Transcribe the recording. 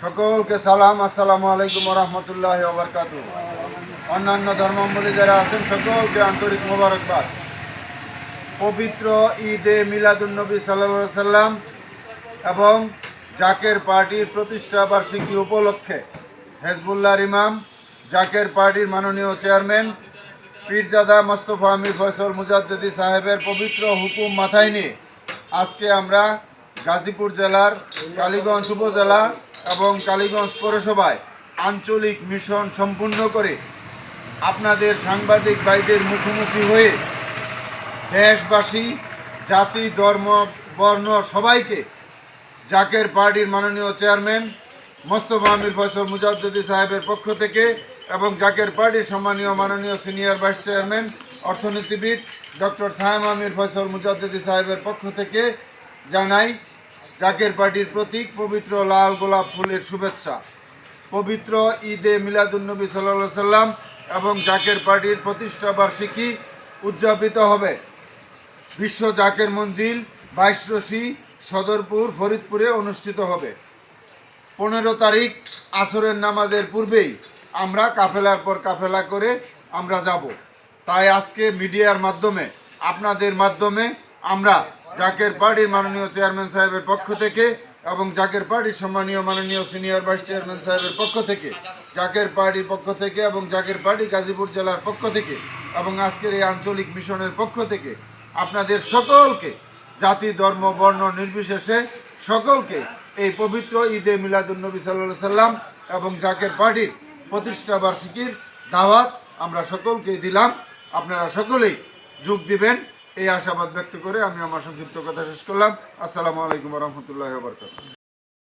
সকলকে সালাম, আসসালামু আলাইকুম ওয়া রাহমাতুল্লাহি ওয়া বারাকাতুহু। অন্যান্য ধর্মাবলম্বী যারা আছেন সকলকে আন্তরিক মোবারকবাদ। পবিত্র ঈদে মিলাদুন্নবী সাল্লাল্লাহু আলাইহি সাল্লাম এবং জাকের পার্টির প্রতিষ্ঠা বার্ষিকী উপলক্ষে হেজবুল্লাহর ইমাম, জাকের পার্টির মাননীয় চেয়ারম্যান পীরজাদা মোস্তফা আমির ফয়সল মুজাদ্দেদি সাহেবের পবিত্র হুকুম মাথায় নিয়ে আজকে আমরা গাজীপুর জেলার কালীগঞ্জ উপজেলা এবং কালীগঞ্জ পৌরসভায় আঞ্চলিক মিশন সম্পূর্ণ করে আপনাদের সাংবাদিক ভাইদের মুখোমুখি হয়ে দেশবাসী, জাতি, ধর্ম, বর্ণ সবাইকে জাকের পার্টির মাননীয় চেয়ারম্যান মোস্তফা আমির ফয়সল মুজাদ্দেদি সাহেবের পক্ষ থেকে এবং জাকের পার্টির সম্মানীয় মাননীয় সিনিয়র ভাইস চেয়ারম্যান অর্থনীতিবিদ ডক্টর সায়েম আমির ফয়সল মুজাদ্দেদি সাহেবের পক্ষ থেকে জানাই জাকের পার্টির প্রতীক পবিত্র লাল গোলাপ ফুলের শুভেচ্ছা। পবিত্র ঈদে মিলাদুন্নবী সাল্লাল্লাহু আলাইহি সাল্লাম এবং জাকের পার্টির প্রতিষ্ঠা বার্ষিকী উদযাপিত হবে বিশ্ব জাকের মঞ্জিল 22 সদরপুর ফরিদপুরে অনুষ্ঠিত হবে। 15 তারিখ আসরের নামাজের পূর্বেই আমরা কাফেলার পর কাফেলা করে আমরা যাব। তাই আজকে মিডিয়ার মাধ্যমে, আপনাদের মাধ্যমে আমরা জাকের পার্টির মাননীয় চেয়ারম্যান সাহেবের পক্ষ থেকে এবং জাকের পার্টির সম্মানীয় মাননীয় সিনিয়র ভাইস চেয়ারম্যান সাহেবের পক্ষ থেকে, জাকের পার্টির পক্ষ থেকে এবং জাকের পার্টি গাজীপুর জেলার পক্ষ থেকে এবং আজকের এই আঞ্চলিক মিশনের পক্ষ থেকে আপনাদের সকলকে, জাতি, ধর্ম, বর্ণ নির্বিশেষে সকলকে এই পবিত্র ঈদে মিলাদুন্নবী সাল্লাল্লাহু আলাইহি সাল্লাম এবং জাকের পার্টির প্রতিষ্ঠা বার্ষিকীর দাওয়াত আমরা সকলকেই দিলাম। আপনারা সকলেই যোগ দিবেন এই আশাবাদ ব্যক্ত করে আমি আমার সংক্ষিপ্ত কথা শেষ করলাম। আসসালামু আলাইকুম ওয়া রাহমাতুল্লাহি ওয়া বারাকাতুহু।